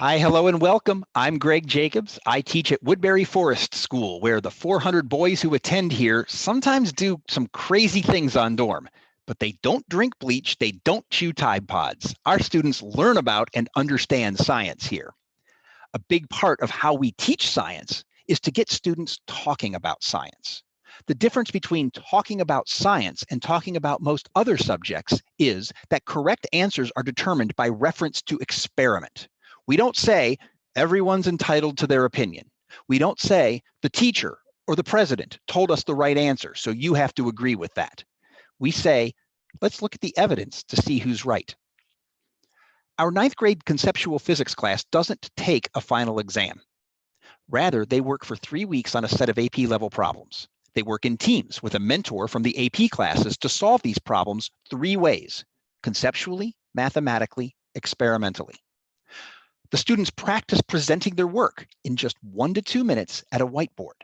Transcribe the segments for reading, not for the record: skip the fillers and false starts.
Hi, hello, and welcome. I'm Greg Jacobs. I teach at Woodbury Forest School, where the 400 boys who attend here sometimes do some crazy things on dorm. But they don't drink bleach, they don't chew Tide Pods. Our students learn about and understand science here. A big part of how we teach science is to get students talking about science. The difference between talking about science and talking about most other subjects is that correct answers are determined by reference to experiment. We don't say everyone's entitled to their opinion. We don't say the teacher or the president told us the right answer, so you have to agree with that. We say, let's look at the evidence to see who's right. Our 9th grade conceptual physics class doesn't take a final exam. Rather, they work for 3 weeks on a set of AP level problems. They work in teams with a mentor from the AP classes to solve these problems 3 ways: conceptually, mathematically, experimentally. The students practice presenting their work in just 1 to 2 minutes at a whiteboard.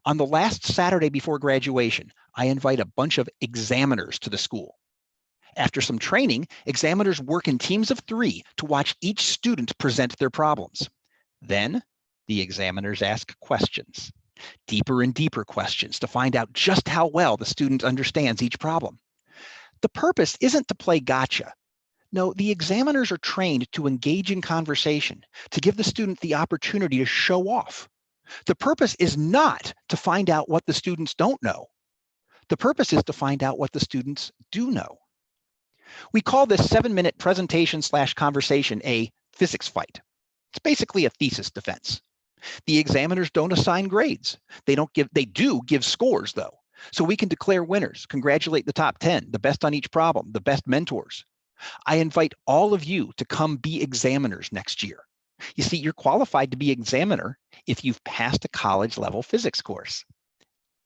On the last Saturday before graduation, I invite a bunch of examiners to the school. After some training, examiners work in teams of 3 to watch each student present their problems. Then, the examiners ask questions, deeper and deeper questions, to find out just how well the student understands each problem. The purpose isn't to play gotcha. No, the examiners are trained to engage in conversation, to give the student the opportunity to show off. The purpose is not to find out what the students don't know. The purpose is to find out what the students do know. We call this 7-minute presentation/conversation a physics fight. It's basically a thesis defense. The examiners don't assign grades. They do give scores, though. So we can declare winners, congratulate the top 10, the best on each problem, the best mentors. I invite all of you to come be examiners next year. You see, you're qualified to be examiner if you've passed a college level physics course.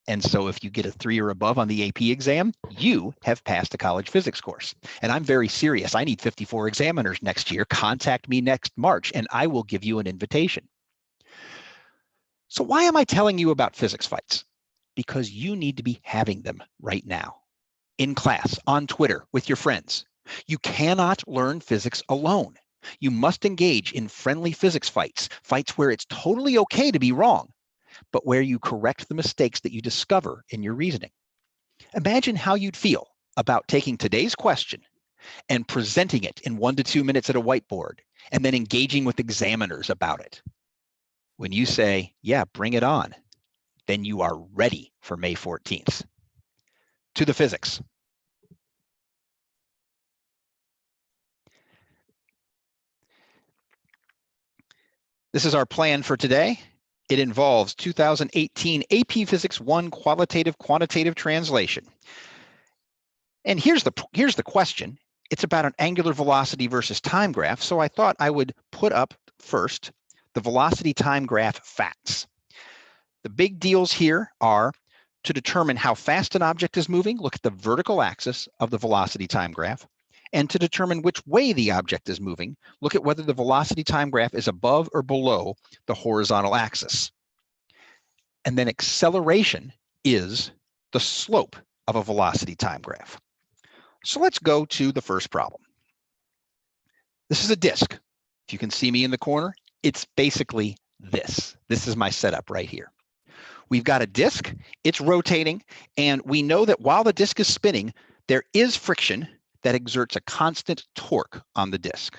And so if you get a 3 or above on the AP exam, you have passed a college physics course. And I'm very serious. I need 54 examiners next year. Contact me next March and I will give you an invitation. So why am I telling you about physics fights? Because you need to be having them right now. In class, on Twitter, with your friends. You cannot learn physics alone. You must engage in friendly physics fights, fights where it's totally okay to be wrong, but where you correct the mistakes that you discover in your reasoning. Imagine how you'd feel about taking today's question and presenting it in 1 to 2 minutes at a whiteboard, and then engaging with examiners about it. When you say, yeah, bring it on, then you are ready for May 14th. To the physics. This is our plan for today. It involves 2018 AP Physics 1 Qualitative-Quantitative Translation. And here's the question. It's about an angular velocity versus time graph, so I thought I would put up first the velocity time graph facts. The big deals here are to determine how fast an object is moving, look at the vertical axis of the velocity time graph. And to determine which way the object is moving, look at whether the velocity time graph is above or below the horizontal axis. And then acceleration is the slope of a velocity time graph. So let's go to the first problem. This is a disk. If you can see me in the corner, it's basically this. This is my setup right here. We've got a disk, it's rotating, and we know that while the disk is spinning, there is friction that exerts a constant torque on the disk.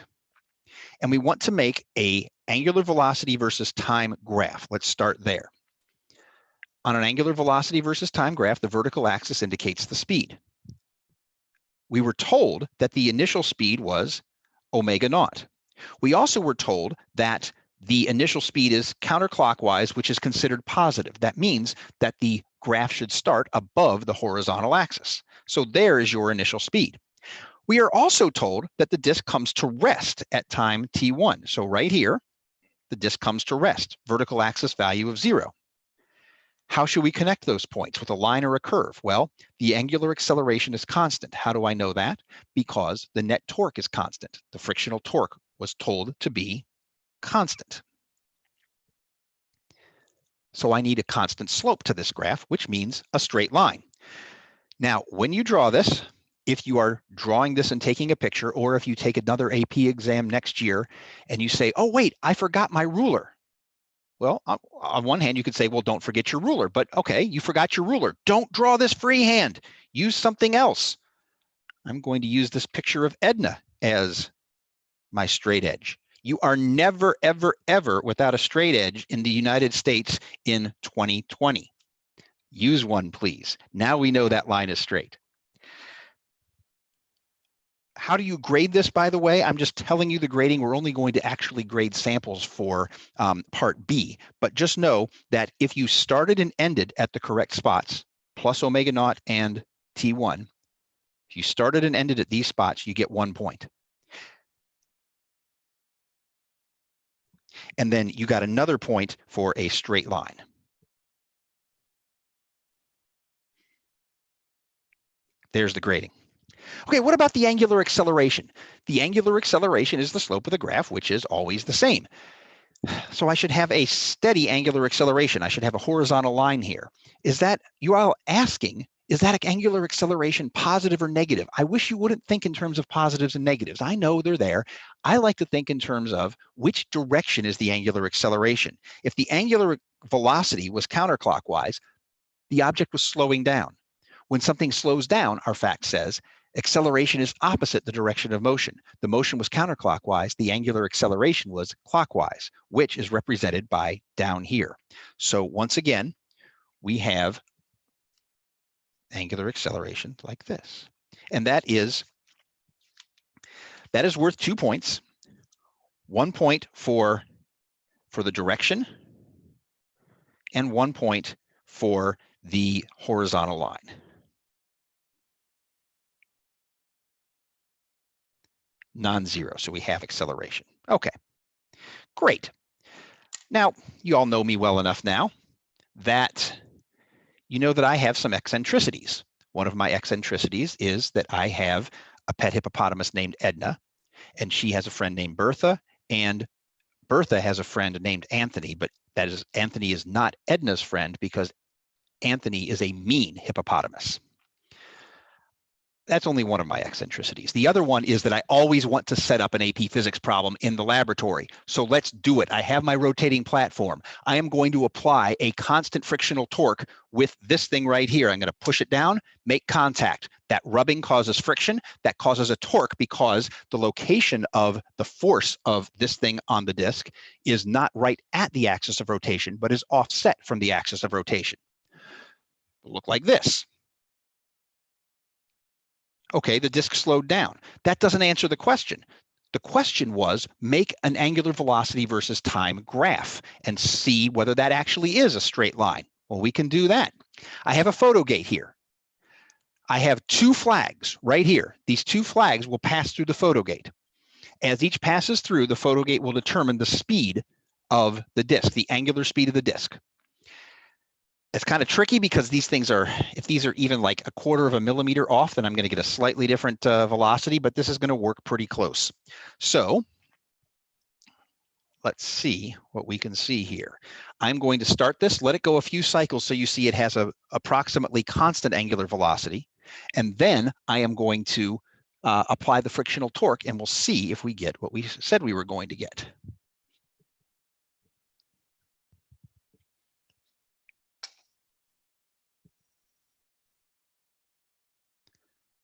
And we want to make an angular velocity versus time graph. Let's start there. On an angular velocity versus time graph, the vertical axis indicates the speed. We were told that the initial speed was omega naught. We also were told that the initial speed is counterclockwise, which is considered positive. That means that the graph should start above the horizontal axis. So there is your initial speed. We are also told that the disk comes to rest at time t1. So right here, the disk comes to rest, vertical axis value of 0. How should we connect those points, with a line or a curve? Well, the angular acceleration is constant. How do I know that? Because the net torque is constant. The frictional torque was told to be constant. So I need a constant slope to this graph, which means a straight line. Now, when you draw this, if you are drawing this and taking a picture, or if you take another AP exam next year and you say, oh, wait, I forgot my ruler. Well, on one hand, you could say, well, don't forget your ruler. But okay, you forgot your ruler. Don't draw this freehand. Use something else. I'm going to use this picture of Edna as my straight edge. You are never, ever, ever without a straight edge in the United States in 2020. Use one, please. Now we know that line is straight. How do you grade this, by the way? I'm just telling you the grading. We're only going to actually grade samples for part B. But just know that if you started and ended at the correct spots, plus omega naught and T1, if you started and ended at these spots, you get 1 point. And then you got another point for a straight line. There's the grading. Okay, what about the angular acceleration? The angular acceleration is the slope of the graph, which is always the same. So I should have a steady angular acceleration. I should have a horizontal line here. Is that, you are asking, is that angular acceleration positive or negative? I wish you wouldn't think in terms of positives and negatives. I know they're there. I like to think in terms of which direction is the angular acceleration. If the angular velocity was counterclockwise, the object was slowing down. When something slows down, our fact says, acceleration is opposite the direction of motion. The motion was counterclockwise, the angular acceleration was clockwise, which is represented by down here. So once again, we have angular acceleration like this. And that is worth 2 points. 1 point for the direction, and 1 point for the horizontal line. Non-zero, so we have acceleration. Okay, great. Now, you all know me well enough now that you know that I have some eccentricities. One of my eccentricities is that I have a pet hippopotamus named Edna, and she has a friend named Bertha, and Bertha has a friend named Anthony, but that is, Anthony is not Edna's friend because Anthony is a mean hippopotamus. That's only one of my eccentricities. The other one is that I always want to set up an AP physics problem in the laboratory. So let's do it. I have my rotating platform. I am going to apply a constant frictional torque with this thing right here. I'm going to push it down, make contact. That rubbing causes friction. That causes a torque because the location of the force of this thing on the disk is not right at the axis of rotation, but is offset from the axis of rotation. It'll look like this. Okay, the disk slowed down. That doesn't answer the question. The question was, make an angular velocity versus time graph and see whether that actually is a straight line. Well, we can do that. I have a photo gate here. I have 2 flags right here. These 2 flags will pass through the photo gate. As each passes through, the photo gate will determine the speed of the disk, the angular speed of the disk. It's kind of tricky because these things are, if these are even like 1/4 of a millimeter off, then I'm going to get a slightly different velocity, but this is going to work pretty close. So let's see what we can see here. I'm going to start this, let it go a few cycles so you see it has a approximately constant angular velocity. And then I am going to apply the frictional torque, and we'll see if we get what we said we were going to get.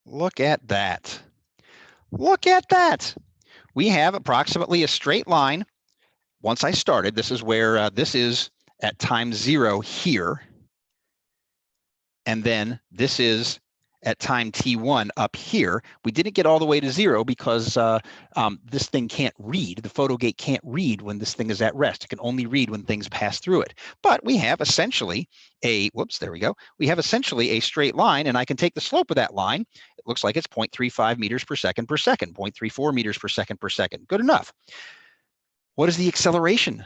Look at that. Look at that. We have approximately a straight line. Once I started, this is where this is at time 0 here. And then this is at time t1 up here. We didn't get all the way to 0 because this thing can't read. The photo gate can't read when this thing is at rest. It can only read when things pass through it. But we have essentially a, whoops, there we go. We have essentially a straight line, and I can take the slope of that line. It looks like it's 0.35 meters per second, 0.34 meters per second. Good enough. What does the acceleration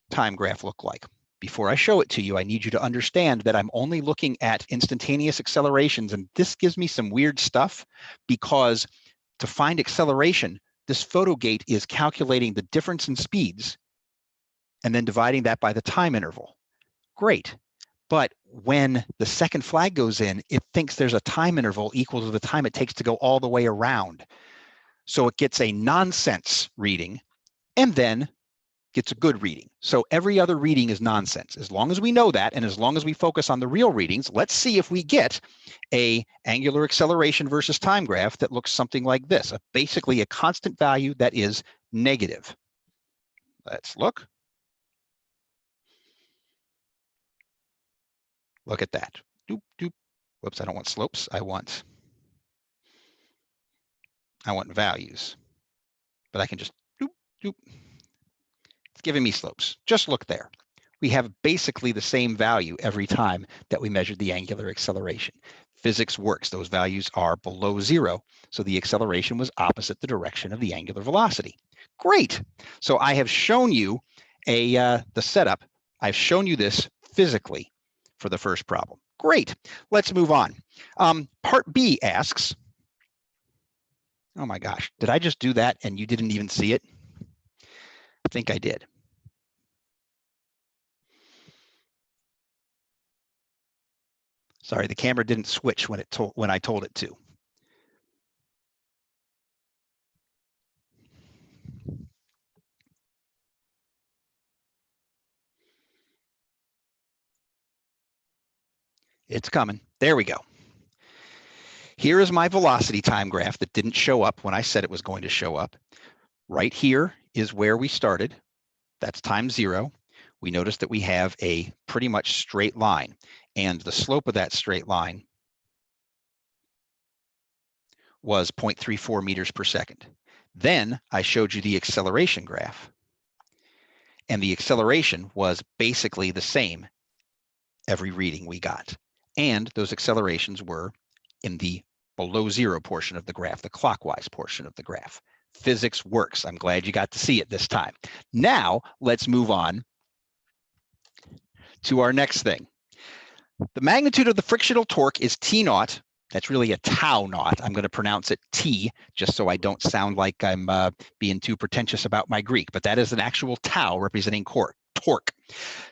time graph look like? Before I show it to you, I need you to understand that I'm only looking at instantaneous accelerations, and this gives me some weird stuff because to find acceleration, this photo gate is calculating the difference in speeds and then dividing that by the time interval. Great. But when the second flag goes in, it thinks there's a time interval equal to the time it takes to go all the way around. So it gets a nonsense reading and then gets a good reading. So every other reading is nonsense. As long as we know that, and as long as we focus on the real readings, let's see if we get a angular acceleration versus time graph that looks something like this, basically a constant value that is negative. Let's look. Look at that. Doop, doop. Whoops, I don't want slopes. I want values. But I can just doop, doop. It's giving me slopes. Just look there. We have basically the same value every time that we measured the angular acceleration. Physics works. Those values are below zero. So the acceleration was opposite the direction of the angular velocity. Great. So I have shown you the setup. I've shown you this physically for the first problem. Great. Let's move on. Part B asks, oh my gosh, did I just do that and you didn't even see it? I think I did. Sorry, the camera didn't switch when I told it to. It's coming. There we go. Here is my velocity time graph that didn't show up when I said it was going to show up. Right here is where we started. That's time 0. We notice that we have a pretty much straight line, and the slope of that straight line was 0.34 meters per second. Then I showed you the acceleration graph, and the acceleration was basically the same every reading we got. And those accelerations were in the below zero portion of the graph, the clockwise portion of the graph. Physics works. I'm glad you got to see it this time. Now let's move on to our next thing. The magnitude of the frictional torque is T naught. That's really a tau naught. I'm going to pronounce it T just so I don't sound like I'm being too pretentious about my Greek, but that is an actual tau representing torque.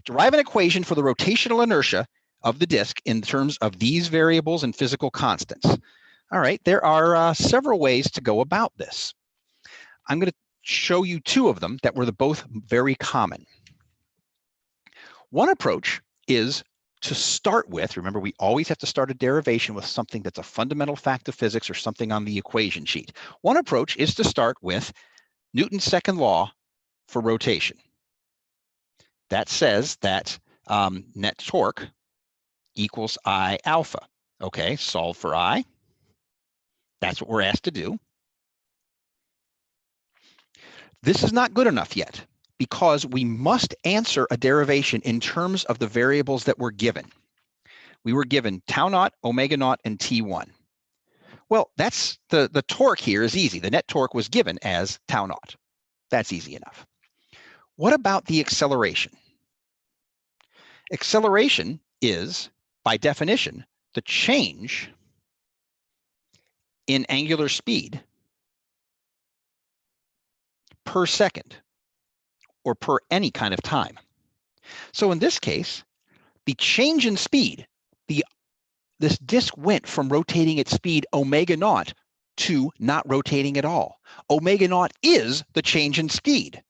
Derive an equation for the rotational inertia of the disk in terms of these variables and physical constants. All right, there are several ways to go about this. I'm going to show you 2 of them that were both very common. One approach is to start with, remember, we always have to start a derivation with something that's a fundamental fact of physics or something on the equation sheet. One approach is to start with Newton's second law for rotation. That says that net torque equals I alpha. Okay, solve for I. That's what we're asked to do. This is not good enough yet because we must answer a derivation in terms of the variables that were given. We were given tau naught, omega naught, and T1. Well, that's the torque here is easy. The net torque was given as tau naught. That's easy enough. What about the acceleration? Acceleration is, by definition, the change in angular speed per second or per any kind of time. So in this case, the change in speed, this disk went from rotating at speed omega naught to not rotating at all. Omega naught is the change in speed.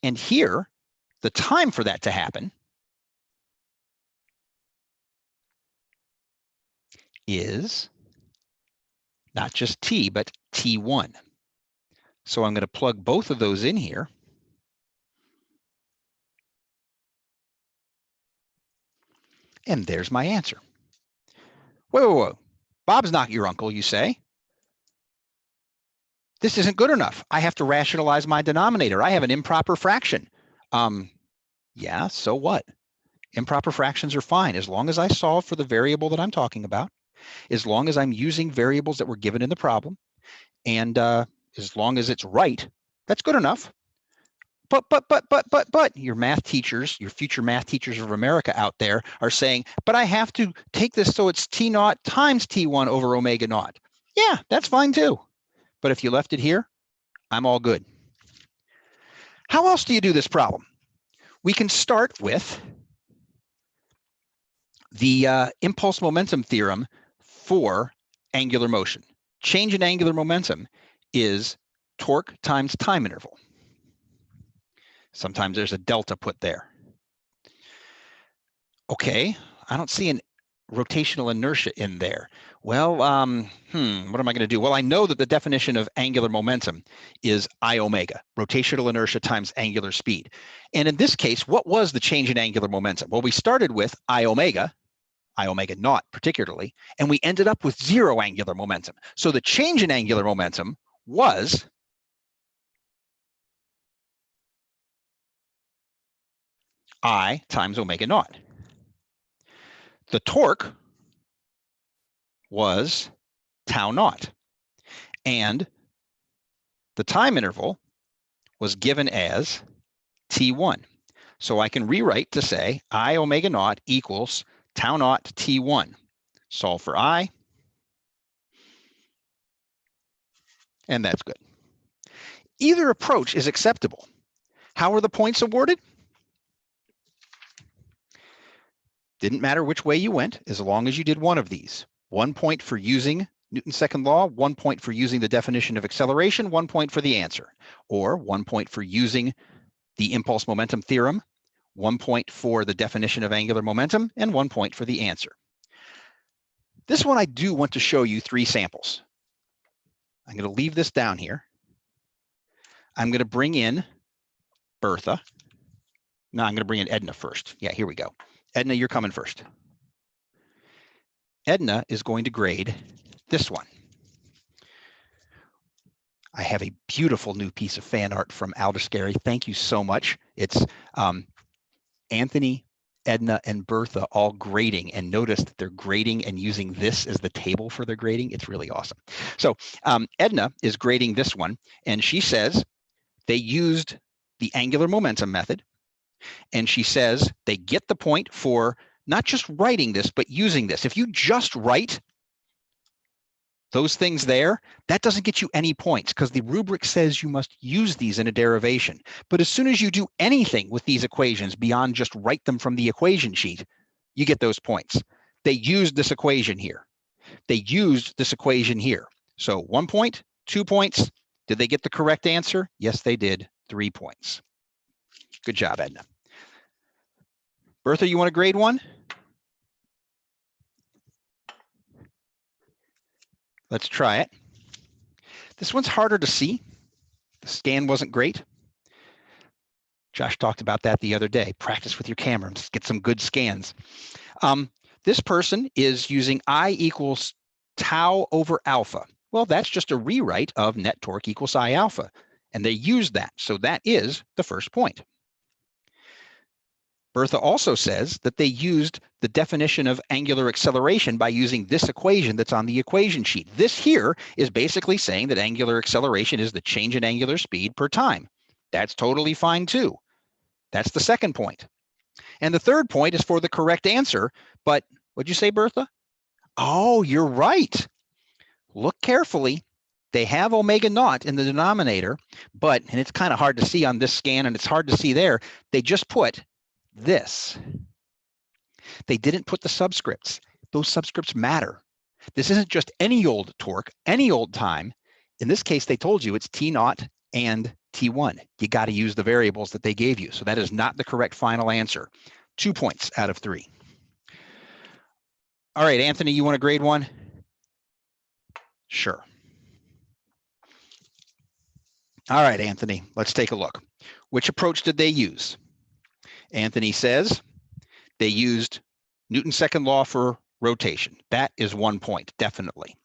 And here, the time for that to happen is not just T, but T1. So I'm going to plug both of those in here. And there's my answer. Whoa. Bob's not your uncle, you say. This isn't good enough. I have to rationalize my denominator. I have an improper fraction. Yeah, so what? Improper fractions are fine as long as I solve for the variable that I'm talking about, as long as I'm using variables that were given in the problem, and as long as it's right, that's good enough. But your math teachers, your future math teachers of America out there are saying, but I have to take this so it's T naught times T1 over omega naught. Yeah, that's fine too. But if you left it here, I'm all good. How else do you do this problem? We can start with the impulse momentum theorem for angular motion. Change in angular momentum is torque times time interval. Sometimes there's a delta put there. Okay, I don't see an rotational inertia in there. Well, what am I going to do? Well, I know that the definition of angular momentum is I omega, rotational inertia times angular speed. And in this case, what was the change in angular momentum? Well, we started with I omega naught particularly, and we ended up with 0 angular momentum. So the change in angular momentum was I times omega naught. The torque was tau naught. And the time interval was given as T1. So I can rewrite to say I omega naught equals tau naught T1. Solve for I. And that's good. Either approach is acceptable. How are the points awarded? Didn't matter which way you went, as long as you did one of these. 1 point for using Newton's second law, 1 point for using the definition of acceleration, 1 point for the answer. Or 1 point for using the impulse momentum theorem, 1 point for the definition of angular momentum, and 1 point for the answer. This one I do want to show you 3 samples. I'm going to leave this down here. I'm going to bring in Bertha. No, I'm going to bring in Edna first. Yeah, here we go. Edna, you're coming first. Edna is going to grade this one. I have a beautiful new piece of fan art from Alderscary. Thank you so much. It's Anthony, Edna, and Bertha all grading, and notice that they're grading and using this as the table for their grading. It's really awesome. So Edna is grading this one, and she says they used the angular momentum method, and she says they get the point for not just writing this, but using this. If you just write those things there, that doesn't get you any points because the rubric says you must use these in a derivation. But as soon as you do anything with these equations beyond just write them from the equation sheet, you get those points. They used this equation here. They used this equation here. So 1 point, 2 points. Did they get the correct answer? Yes, they did. 3 points. Good job, Edna. Bertha, you want to grade one? Let's try it. This one's harder to see. The scan wasn't great. Josh talked about that the other day. Practice with your camera and get some good scans. This person is using I equals tau over alpha. Well, that's just a rewrite of net torque equals I alpha. And they used that. So that is the first point. Bertha also says that they used the definition of angular acceleration by using this equation that's on the equation sheet. This here is basically saying that angular acceleration is the change in angular speed per time. That's totally fine too. That's the second point. And the third point is for the correct answer. But what'd you say, Bertha? Oh, you're right. Look carefully. They have omega naught in the denominator, but, and it's kind of hard to see on this scan and it's hard to see there, they just put this. They didn't put the subscripts. Those subscripts matter. This isn't just any old torque, any old time. In this case, they told you it's T naught and T1. You got to use the variables that they gave you. So that is not the correct final answer. 2 points out of 3. All right, Anthony, you want to grade one? Sure. All right, Anthony, let's take a look. Which approach did they use? Anthony says they used Newton's second law for rotation. That is 1 point, definitely.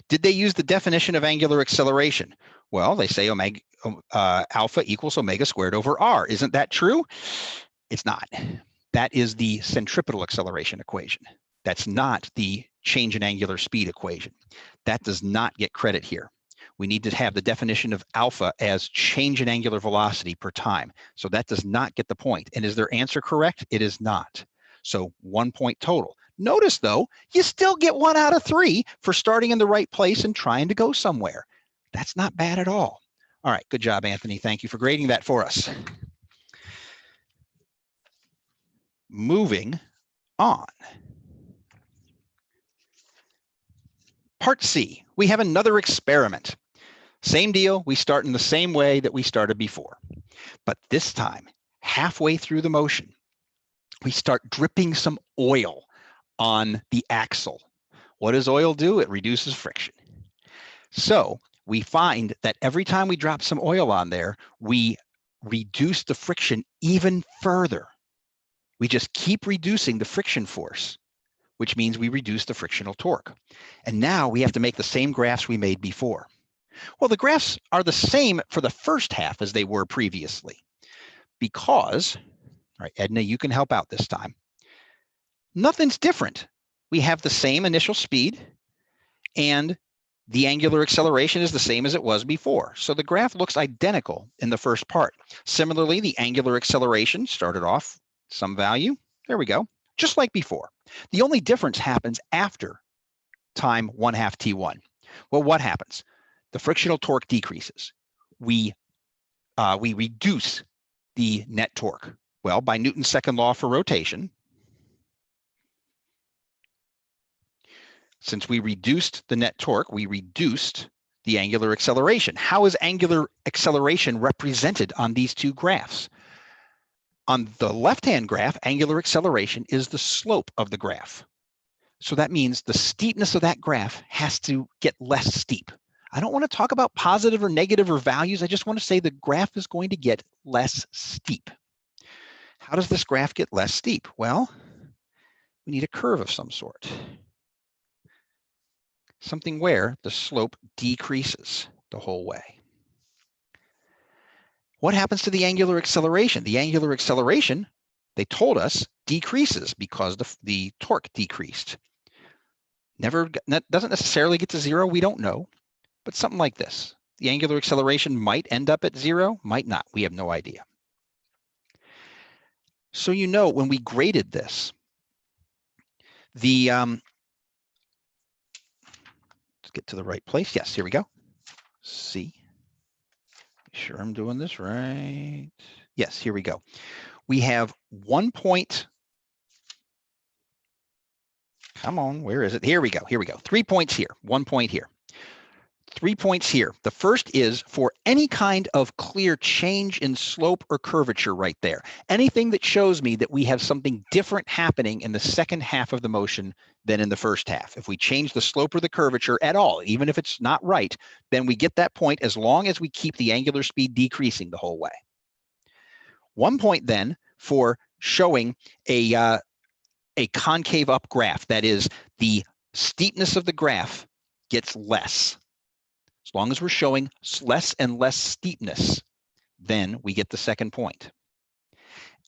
Did they use the definition of angular acceleration? Well, they say omega alpha equals omega squared over r. Isn't that true? It's not. That is the centripetal acceleration equation. That's not the change in angular speed equation. That does not get credit here. We need to have the definition of alpha as change in angular velocity per time. So that does not get the point. And is their answer correct? It is not. So 1 point total. Notice though, you still get 1 out of 3 for starting in the right place and trying to go somewhere. That's not bad at all. All right, good job, Anthony. Thank you for grading that for us. Moving on. Part C, we have another experiment. Same deal, we start in the same way that we started before. But this time, halfway through the motion, we start dripping some oil on the axle. What does oil do? It reduces friction. So we find that every time we drop some oil on there, we reduce the friction even further. We just keep reducing the friction force, which means we reduce the frictional torque. And now we have to make the same graphs we made before. Well, the graphs are the same for the first half as they were previously because, all right, Edna, you can help out this time. Nothing's different. We have the same initial speed and the angular acceleration is the same as it was before. So the graph looks identical in the first part. Similarly, the angular acceleration started off some value. There we go, just like before. The only difference happens after time 1/2 t1. Well, what happens? The frictional torque decreases. We reduce the net torque. Well, by Newton's second law for rotation, since we reduced the net torque, we reduced the angular acceleration. How is angular acceleration represented on these two graphs? On the left-hand graph, angular acceleration is the slope of the graph. So that means the steepness of that graph has to get less steep. I don't want to talk about positive or negative or values. I just want to say the graph is going to get less steep. How does this graph get less steep? Well, we need a curve of some sort. Something where the slope decreases the whole way. What happens to the angular acceleration? The angular acceleration, they told us, decreases because the torque decreased. Doesn't necessarily get to zero, we don't know, but something like this. The angular acceleration might end up at zero, might not, we have no idea. So you know, when we graded this, the, let's get to the right place. Yes, here we go. C. Sure I'm doing this right. Yes, here we go. We have 1 point. Come on, where is it? Here we go. Here we go. 3 points here, 1 point here. 3 points here. The first is for any kind of clear change in slope or curvature right there. Anything that shows me that we have something different happening in the second half of the motion than in the first half. If we change the slope or the curvature at all, even if it's not right, then we get that point as long as we keep the angular speed decreasing the whole way. 1 point then for showing a concave up graph. That is, the steepness of the graph gets less. As long as we're showing less and less steepness, then we get the second point.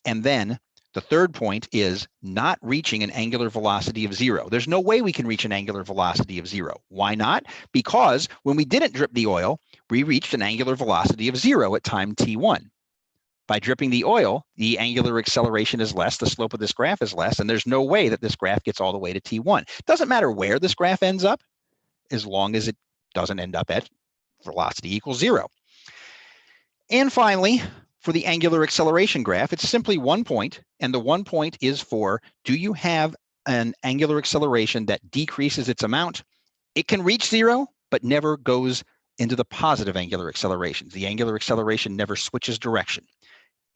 And then the third point is not reaching an angular velocity of zero. There's no way we can reach an angular velocity of zero. Why not? Because when we didn't drip the oil, we reached an angular velocity of zero at time t1. By dripping the oil, the angular acceleration is less, the slope of this graph is less, and there's no way that this graph gets all the way to t1. It doesn't matter where this graph ends up, as long as it doesn't end up at velocity equals zero. And finally, for the angular acceleration graph, it's simply 1 point, and the 1 point is for, do you have an angular acceleration that decreases its amount? It can reach zero, but never goes into the positive angular accelerations. The angular acceleration never switches direction.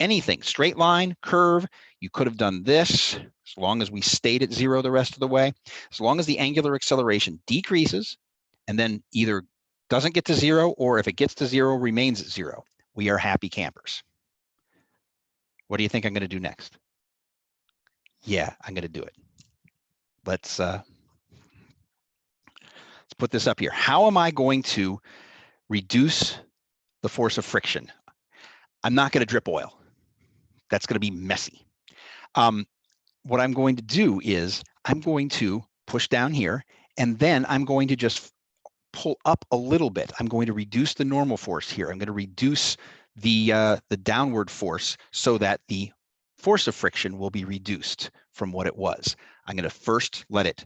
Anything, straight line, curve, you could have done this, as long as we stayed at zero the rest of the way. As long as the angular acceleration decreases, and then either doesn't get to zero, or if it gets to zero, remains at zero, we are happy campers. What do you think I'm going to do next? Yeah, I'm going to do it. Let's put this up here. How am I going to reduce the force of friction? I'm not going to drip oil. That's going to be messy. What I'm going to do is I'm going to push down here, and then I'm going to just pull up a little bit. I'm going to reduce the normal force here. I'm going to reduce the downward force so that the force of friction will be reduced from what it was. I'm going to first let it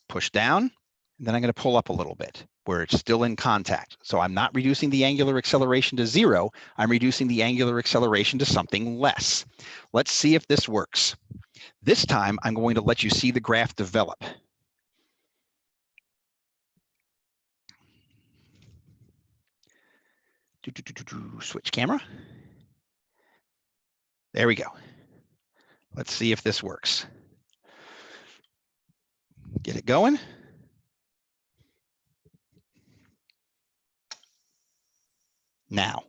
push down, And then I'm going to pull up a little bit where it's still in contact. So I'm not reducing the angular acceleration to 0. I'm reducing the angular acceleration to something less. Let's see if this works. This time, I'm going to let you see the graph develop. Switch camera. There we go. Let's see if this works. Get it going. Now,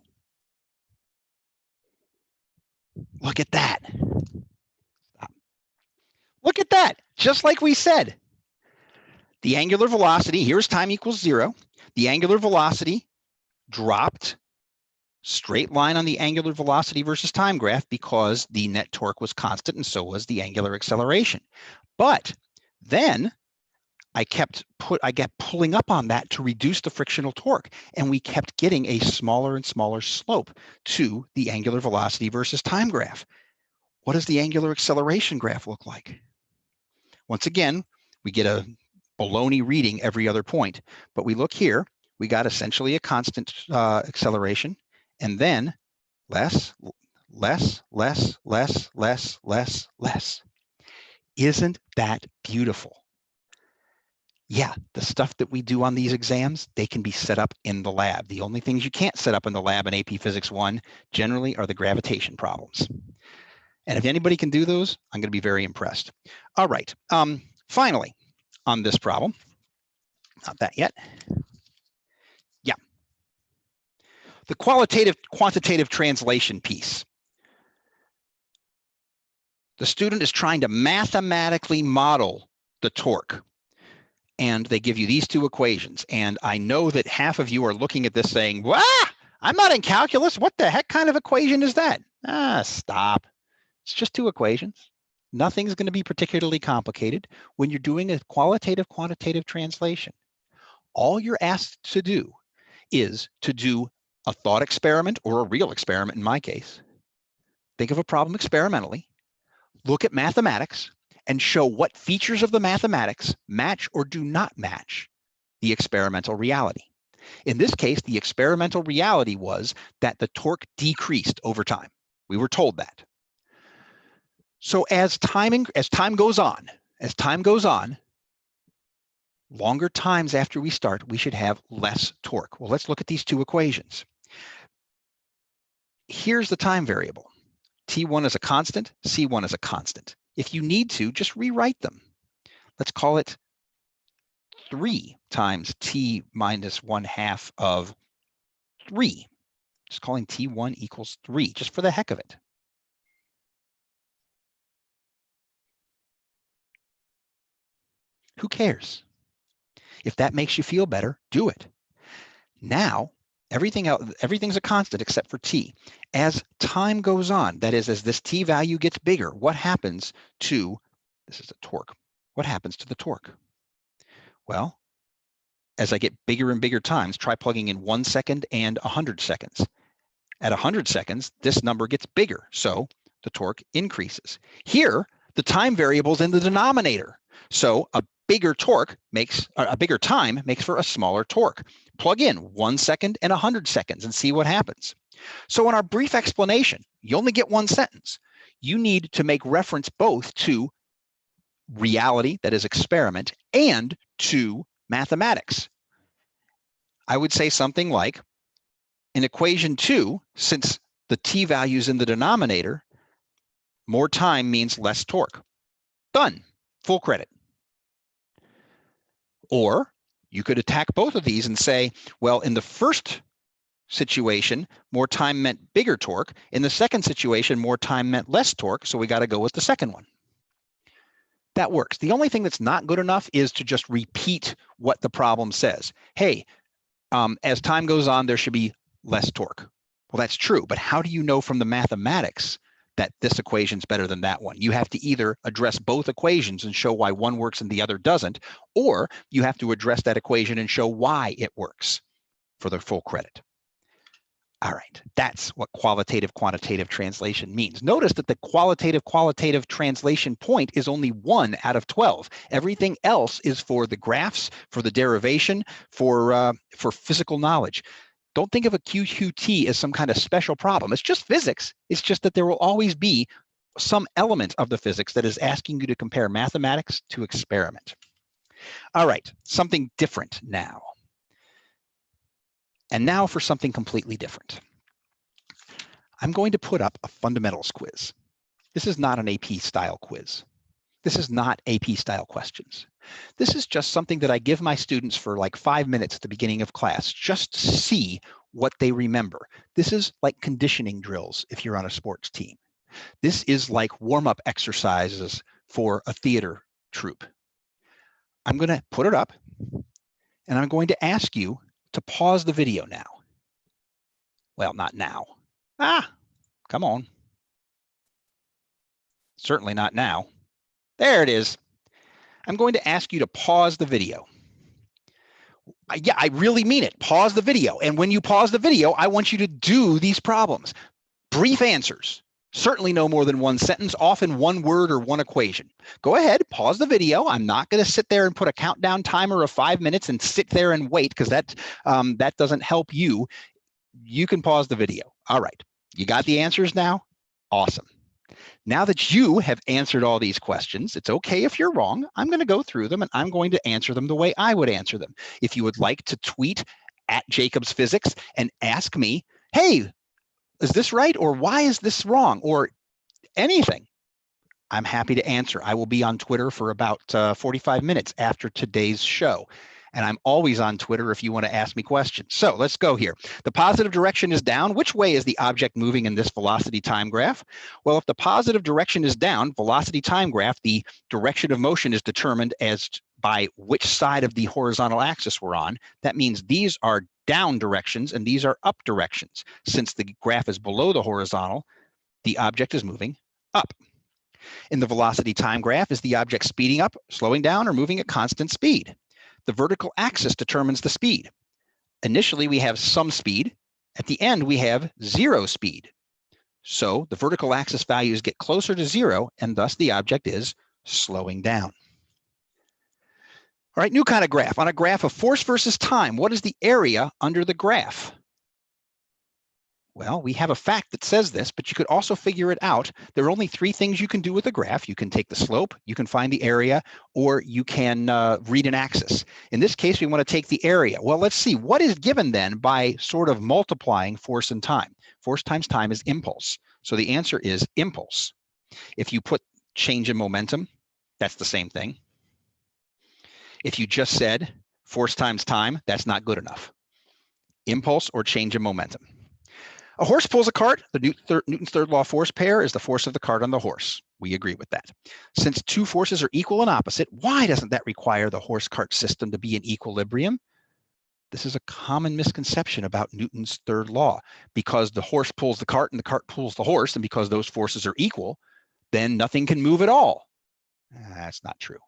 look at that. Stop. Look at that, just like we said. The angular velocity, here's time equals 0. The angular velocity dropped straight line on the angular velocity versus time graph because the net torque was constant and so was the angular acceleration. But then I kept pulling up on that to reduce the frictional torque, and we kept getting a smaller and smaller slope to the angular velocity versus time graph. What does the angular acceleration graph look like? Once again, we get a baloney reading every other point, but we look here, we got essentially a constant acceleration, and then less, less, less, less, less, less, less. Isn't that beautiful? Yeah, the stuff that we do on these exams, they can be set up in the lab. The only things you can't set up in the lab in AP Physics 1 generally are the gravitation problems. And if anybody can do those, I'm going to be very impressed. All right, finally, on this problem, not that yet. Yeah, the quantitative translation piece. The student is trying to mathematically model the torque. And they give you these two equations. And I know that half of you are looking at this saying, "Wow, I'm not in calculus. What the heck kind of equation is that?" Stop. It's just two equations. Nothing's going to be particularly complicated when you're doing a quantitative translation. All you're asked to do is to do a thought experiment, or a real experiment in my case. Think of a problem experimentally, look at mathematics, and show what features of the mathematics match or do not match the experimental reality. In this case, the experimental reality was that the torque decreased over time. We were told that. So as time goes on, longer times after we start, we should have less torque. Well, let's look at these two equations. Here's the time variable. T1 is a constant, C1 is a constant. If you need to, just rewrite them. Let's call it 3 times t minus 1/2 of 3. Just calling T1 equals 3, just for the heck of it. Who cares? If that makes you feel better, do it. Now, everything's a constant except for t. As time goes on, that is, as this t value gets bigger, what happens to, this is the torque, what happens to the torque? Well, as I get bigger and bigger times, try plugging in 1 second and 100 seconds. At 100 seconds, this number gets bigger, so the torque increases. Here, the time variable's in the denominator, so a bigger time makes for a smaller torque. Plug in 1 second and 100 seconds and see what happens. So in our brief explanation, you only get one sentence. You need to make reference both to reality, that is experiment, and to mathematics. I would say something like, in equation 2, since the t value is in the denominator, more time means less torque. Done. Full credit. Or you could attack both of these and say, well, in the first situation, more time meant bigger torque. In the second situation, more time meant less torque, so we got to go with the second one. That works. The only thing that's not good enough is to just repeat what the problem says. Hey, as time goes on, there should be less torque. Well, that's true, but how do you know from the mathematics that this equation's better than that one? You have to either address both equations and show why one works and the other doesn't, or you have to address that equation and show why it works for the full credit. All right, that's what qualitative quantitative translation means. Notice that the qualitative translation point is only 1 out of 12. Everything else is for the graphs, for the derivation, for physical knowledge. Don't think of a QQT as some kind of special problem. It's just physics. It's just that there will always be some element of the physics that is asking you to compare mathematics to experiment. All right, something different now. And now for something completely different. I'm going to put up a fundamentals quiz. This is not an AP style quiz. This is not AP style questions. This is just something that I give my students for like 5 minutes at the beginning of class, just to see what they remember. This is like conditioning drills if you're on a sports team. This is like warm-up exercises for a theater troupe. I'm going to put it up, and I'm going to ask you to pause the video now. Well, not now. Come on. Certainly not now. There it is. I'm going to ask you to pause the video. Yeah, I really mean it. Pause the video. And when you pause the video, I want you to do these problems. Brief answers. Certainly no more than one sentence, often one word or one equation. Go ahead, pause the video. I'm not going to sit there and put a countdown timer of 5 minutes and sit there and wait, because that doesn't help you. You can pause the video. All right. You got the answers now? Awesome. Now that you have answered all these questions, it's okay if you're wrong. I'm going to go through them and I'm going to answer them the way I would answer them. If you would like to tweet at Jacobs Physics and ask me, hey, is this right? Or why is this wrong? Or anything, I'm happy to answer. I will be on Twitter for about 45 minutes after today's show. And I'm always on Twitter if you want to ask me questions. So let's go here. The positive direction is down. Which way is the object moving in this velocity time graph? Well, if the positive direction is down, velocity time graph, the direction of motion is determined as by which side of the horizontal axis we're on. That means these are down directions and these are up directions. Since the graph is below the horizontal, the object is moving up. In the velocity time graph, is the object speeding up, slowing down, or moving at constant speed? The vertical axis determines the speed. Initially, we have some speed. At the end, we have 0 speed. So the vertical axis values get closer to 0, and thus the object is slowing down. All right, new kind of graph. On a graph of force versus time, what is the area under the graph? Well, we have a fact that says this, but you could also figure it out. There are only 3 things you can do with a graph. You can take the slope, you can find the area, or you can read an axis. In this case, we want to take the area. Well, let's see. What is given then by sort of multiplying force and time? Force times time is impulse. So the answer is impulse. If you put change in momentum, that's the same thing. If you just said force times time, that's not good enough. Impulse or change in momentum. A horse pulls a cart. The Newton's third law force pair is the force of the cart on the horse. We agree with that. Since 2 forces are equal and opposite, why doesn't that require the horse-cart system to be in equilibrium? This is a common misconception about Newton's third law. Because the horse pulls the cart and the cart pulls the horse, and because those forces are equal, then nothing can move at all. That's not true.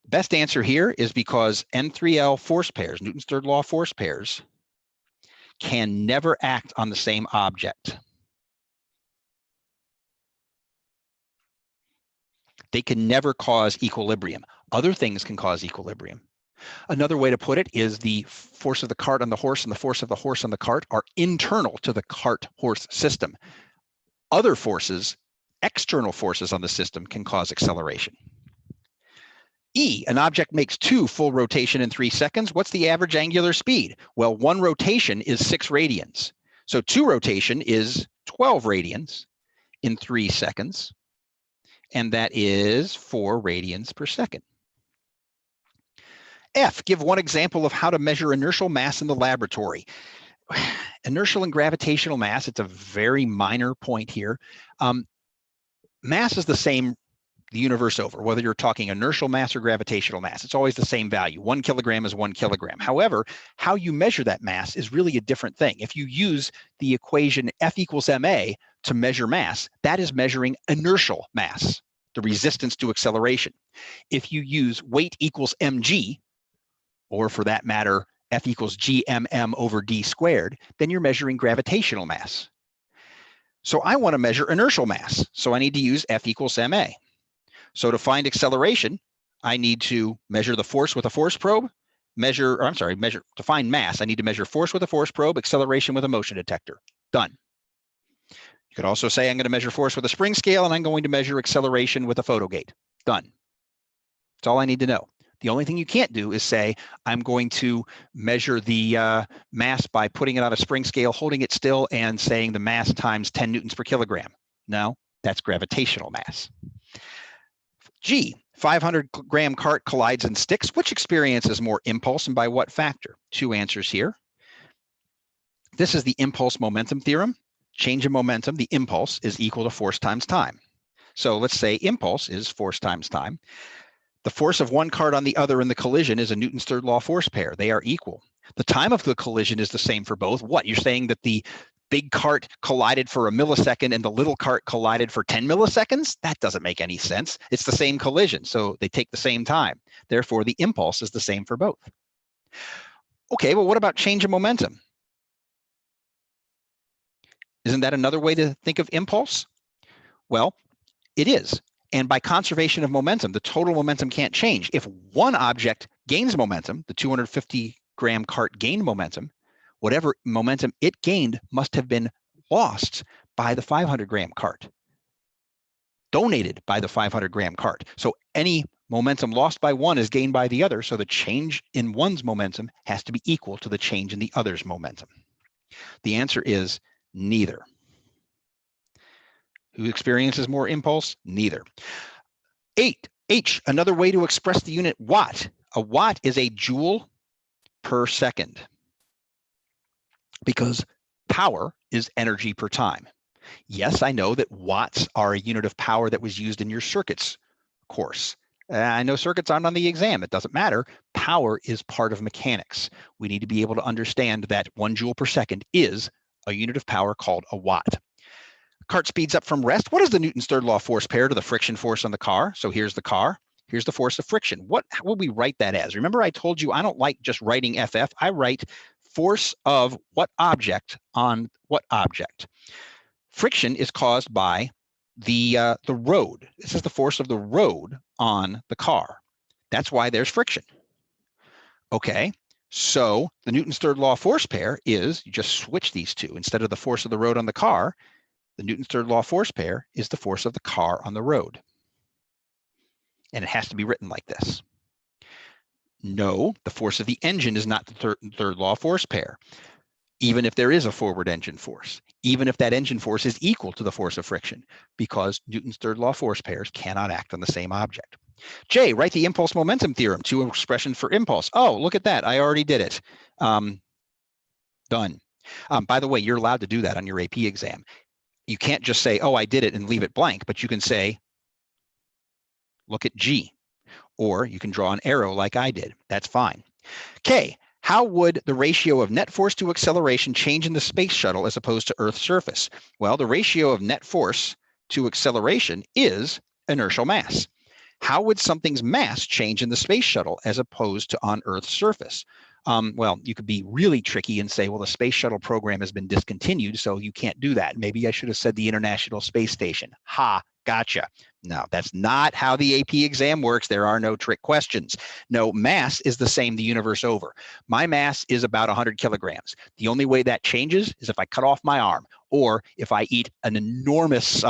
The best answer here is because N3L force pairs, Newton's third law force pairs, can never act on the same object. They can never cause equilibrium. Other things can cause equilibrium. Another way to put it is the force of the cart on the horse and the force of the horse on the cart are internal to the cart-horse system. Other forces, external forces on the system, can cause acceleration. E, an object makes 2 full rotation in 3 seconds. What's the average angular speed? Well, 1 rotation is 6 radians. So 2 rotation is 12 radians in 3 seconds. And that is 4 radians per second. F, give one example of how to measure inertial mass in the laboratory. Inertial and gravitational mass, it's a very minor point here. Mass is the same the universe over, whether you're talking inertial mass or gravitational mass. It's always the same value. 1 kilogram is 1 kilogram. However, how you measure that mass is really a different thing. If you use the equation F equals ma to measure mass, that is measuring inertial mass, the resistance to acceleration. If you use weight equals mg, or for that matter, F equals gmm over d squared, then you're measuring gravitational mass. So I want to measure inertial mass, so I need to use F equals ma. So to find acceleration, I need to measure the force with a force probe, to find mass, I need to measure force with a force probe, acceleration with a motion detector. Done. You could also say I'm going to measure force with a spring scale, and I'm going to measure acceleration with a photo gate. Done. That's all I need to know. The only thing you can't do is say, I'm going to measure the mass by putting it on a spring scale, holding it still, and saying the mass times 10 newtons per kilogram. No, that's gravitational mass. G, 500-gram cart collides and sticks. Which experiences more impulse and by what factor? Two answers here. This is the impulse momentum theorem. Change in momentum, the impulse, is equal to force times time. So let's say impulse is force times time. The force of one cart on the other in the collision is a Newton's third law force pair. They are equal. The time of the collision is the same for both. What? You're saying that the big cart collided for a millisecond and the little cart collided for 10 milliseconds? That doesn't make any sense. It's the same collision, so they take the same time. Therefore, the impulse is the same for both. Okay, well, what about change in momentum? Isn't that another way to think of impulse? Well, it is. And by conservation of momentum, the total momentum can't change. If one object gains momentum, the 250-gram cart gained momentum, whatever momentum it gained must have been lost by the 500-gram cart, donated by the 500-gram cart. So any momentum lost by one is gained by the other, so the change in one's momentum has to be equal to the change in the other's momentum. The answer is neither. Who experiences more impulse? Neither. 8, H, another way to express the unit watt. A watt is a joule per second, because power is energy per time. Yes, I know that watts are a unit of power that was used in your circuits course. I know circuits aren't on the exam. It doesn't matter. Power is part of mechanics. We need to be able to understand that 1 joule per second is a unit of power called a watt. Cart speeds up from rest. What is the Newton's third law force pair to the friction force on the car? So here's the car. Here's the force of friction. How will we write that as? Remember, I told you I don't like just writing FF. I write force of what object on what object. Friction is caused by the road. This is the force of the road on the car. That's why there's friction. Okay, so the Newton's third law force pair is, you just switch these two. Instead of the force of the road on the car, the Newton's third law force pair is the force of the car on the road. And it has to be written like this. No, the force of the engine is not the third law force pair, even if there is a forward engine force, even if that engine force is equal to the force of friction, because Newton's third law force pairs cannot act on the same object. J, write the impulse momentum theorem, 2 expressions for impulse. Oh, look at that. I already did it. Done. By the way, you're allowed to do that on your AP exam. You can't just say, oh, I did it and leave it blank, but you can say, look at G, or you can draw an arrow like I did. That's fine. K, how would the ratio of net force to acceleration change in the space shuttle as opposed to Earth's surface? Well, the ratio of net force to acceleration is inertial mass. How would something's mass change in the space shuttle as opposed to on Earth's surface? Well, you could be really tricky and say, well, the space shuttle program has been discontinued, so you can't do that. Maybe I should have said the International Space Station. Ha, gotcha. No, that's not how the AP exam works. There are no trick questions. No, mass is the same the universe over. My mass is about 100 kilograms. The only way that changes is if I cut off my arm, or if I eat an enormous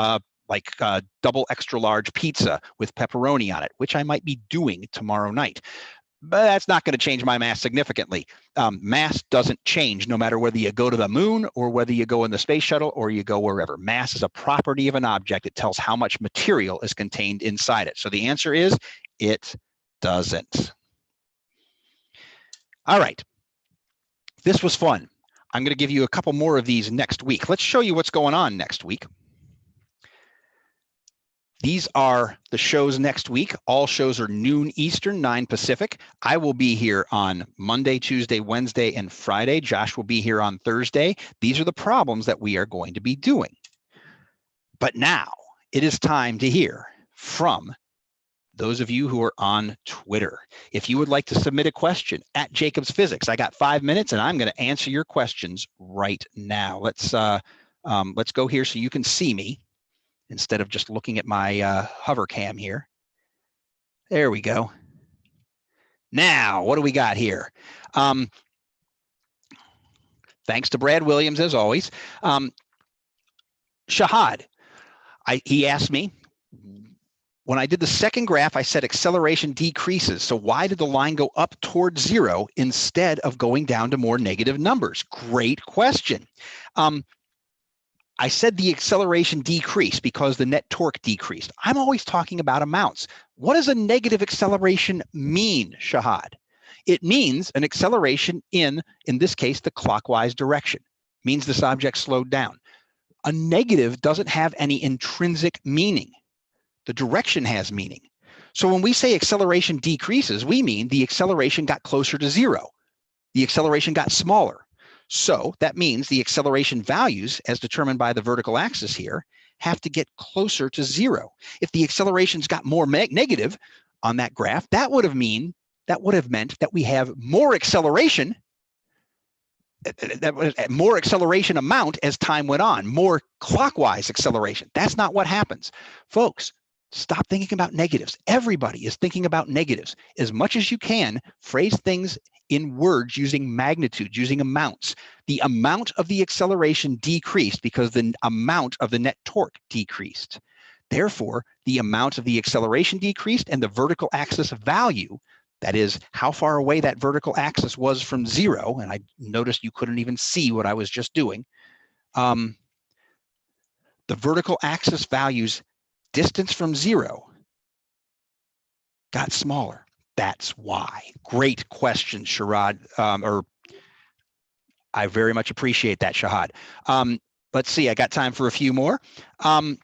double extra large pizza with pepperoni on it, which I might be doing tomorrow night. But that's not going to change my mass significantly. Mass doesn't change no matter whether you go to the moon or whether you go in the space shuttle or you go wherever. Mass is a property of an object. It tells how much material is contained inside it. So the answer is it doesn't. All right. This was fun. I'm going to give you a couple more of these next week. Let's show you what's going on next week. These are the shows next week. All shows are noon Eastern, 9 Pacific. I will be here on Monday, Tuesday, Wednesday, and Friday. Josh will be here on Thursday. These are the problems that we are going to be doing. But now it is time to hear from those of you who are on Twitter. If you would like to submit a question at Jacobs Physics, I got 5 minutes and I'm going to answer your questions right now. Let's go here so you can see me instead of just looking at my hover cam here. There we go. Now, what do we got here? Thanks to Brad Williams, as always. Shahad, he asked me, when I did the second graph, I said acceleration decreases. So why did the line go up towards 0 instead of going down to more negative numbers? Great question. I said the acceleration decreased because the net torque decreased. I'm always talking about amounts. What does a negative acceleration mean, Shahad? It means an acceleration in this case, the clockwise direction. Means this object slowed down. A negative doesn't have any intrinsic meaning. The direction has meaning. So when we say acceleration decreases, we mean the acceleration got closer to 0. The acceleration got smaller. So that means the acceleration values, as determined by the vertical axis here, have to get closer to 0. If the accelerations got more negative on that graph, that would have meant that we have more acceleration, more acceleration amount as time went on, more clockwise acceleration. That's not what happens. Folks, stop thinking about negatives. Everybody is thinking about negatives. As much as you can, phrase things in words using magnitudes, using amounts. The amount of the acceleration decreased because the amount of the net torque decreased. Therefore, the amount of the acceleration decreased and the vertical axis value, that is how far away that vertical axis was from 0, and I noticed you couldn't even see what I was just doing. The vertical axis values distance from 0 got smaller. That's why. Great question, Sharad. I very much appreciate that, Shahad. Let's see, I got time for a few more. And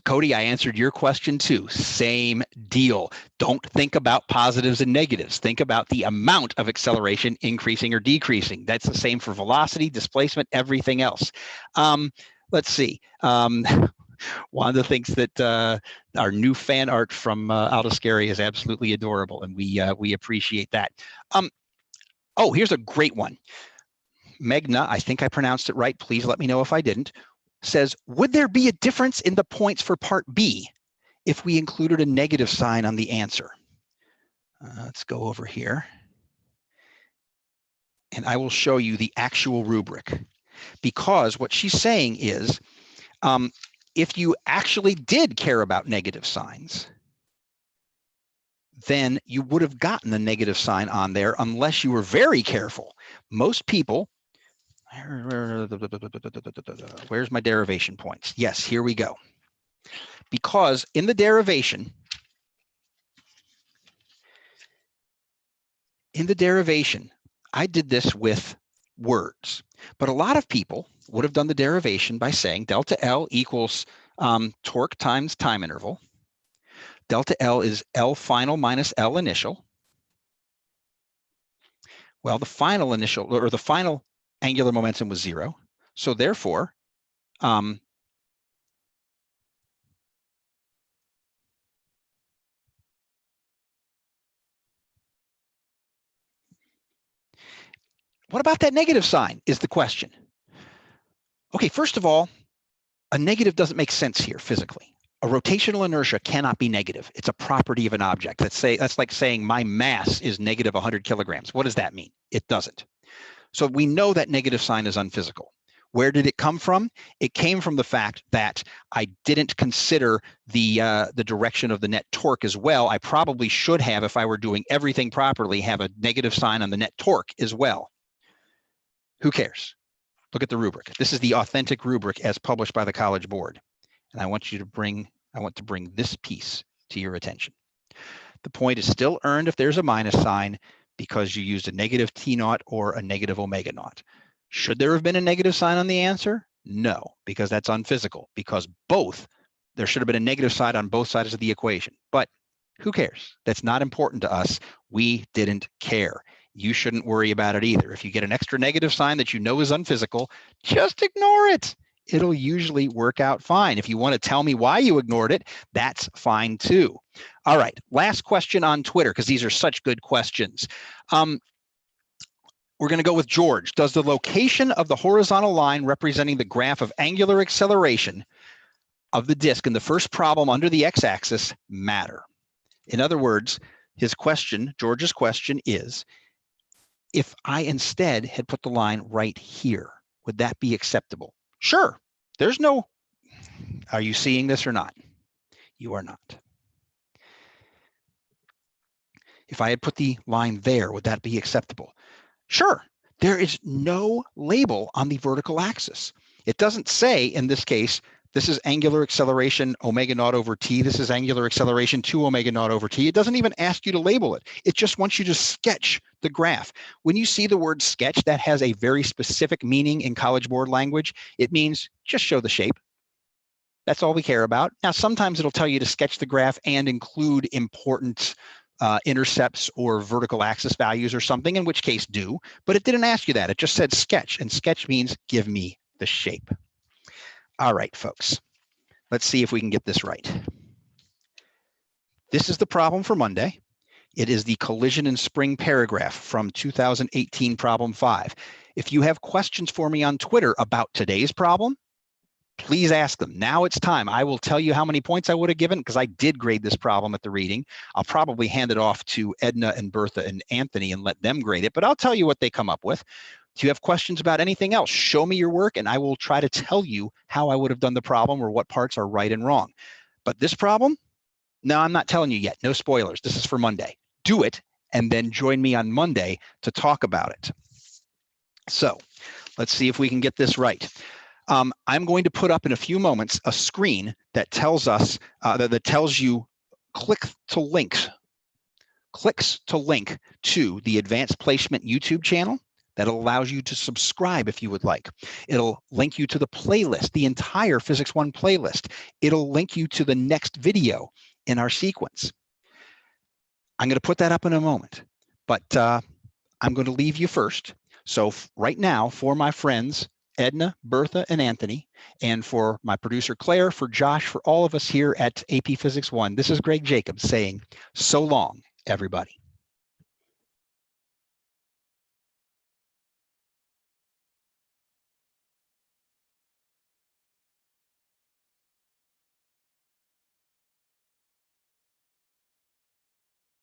Cody, I answered your question too. Same deal. Don't think about positives and negatives. Think about the amount of acceleration increasing or decreasing. That's the same for velocity, displacement, everything else. Let's see. Wanda thinks that our new fan art from Aldiscary is absolutely adorable, and we appreciate that. Oh, here's a great one. Megna, I think I pronounced it right. Please let me know if I didn't. Says, would there be a difference in the points for part B if we included a negative sign on the answer? Let's go over here. And I will show you the actual rubric, because what she's saying is, if you actually did care about negative signs, then you would have gotten the negative sign on there unless you were very careful. Most people, where's my derivation points? Yes, here we go. Because in the derivation, I did this with words, but a lot of people would have done the derivation by saying delta L equals torque times time interval. Delta L is L final minus L initial. Well, the final initial, or the final angular momentum was 0. So therefore, what about that negative sign is the question. Okay, first of all, a negative doesn't make sense here physically. A rotational inertia cannot be negative. It's a property of an object. That's like saying my mass is negative 100 kilograms. What does that mean? It doesn't. So we know that negative sign is unphysical. Where did it come from? It came from the fact that I didn't consider the direction of the net torque as well. I probably should have, if I were doing everything properly, have a negative sign on the net torque as well. Who cares? Look at the rubric. This is the authentic rubric as published by the College Board. And I want to bring this piece to your attention. The point is still earned if there's a minus sign because you used a negative T naught or a negative omega naught. Should there have been a negative sign on the answer? No, because that's unphysical, because there should have been a negative sign on both sides of the equation. But who cares? That's not important to us. We didn't care. You shouldn't worry about it either. If you get an extra negative sign that you know is unphysical, just ignore it. it'll usually work out fine. If you want to tell me why you ignored it, that's fine too. All right, last question on Twitter, because these are such good questions. We're going to go with George. Does the location of the horizontal line representing the graph of angular acceleration of the disk in the first problem under the x-axis matter? In other words, his question, George's question is, if I instead had put the line right here, would that be acceptable? Sure. There's no, are you seeing this or not? You are not. If I had put the line there, would that be acceptable? Sure. There is no label on the vertical axis. It doesn't say, in this case, this is angular acceleration omega naught over t. This is angular acceleration 2 omega naught over t. It doesn't even ask you to label it. It just wants you to sketch the graph. When you see the word sketch, that has a very specific meaning in College Board language. It means just show the shape. That's all we care about. Now, sometimes it'll tell you to sketch the graph and include important intercepts or vertical axis values or something, in which case do, but it didn't ask you that. It just said sketch, and sketch means give me the shape. All right, folks, let's see if we can get this right. This is the problem for Monday. It is the collision and spring paragraph from 2018 problem 5. If you have questions for me on Twitter about today's problem, please ask them. Now it's time. I will tell you how many points I would have given, because I did grade this problem at the reading. I'll probably hand it off to Edna and Bertha and Anthony and let them grade it, but I'll tell you what they come up with. If you have questions about anything else, show me your work and I will try to tell you how I would have done the problem or what parts are right and wrong. But this problem, no, I'm not telling you yet. No spoilers. This is for Monday. Do it and then join me on Monday to talk about it. So let's see if we can get this right. I'm going to put up in a few moments a screen that tells us, that tells you clicks to link to the Advanced Placement YouTube channel. That allows you to subscribe if you would like. It'll link you to the playlist, the entire Physics 1 playlist. It'll link you to the next video in our sequence. I'm going to put that up in a moment, but I'm going to leave you first. So right now, for my friends, Edna, Bertha, and Anthony, and for my producer, Claire, for Josh, for all of us here at AP Physics 1, this is Greg Jacobs saying, so long, everybody.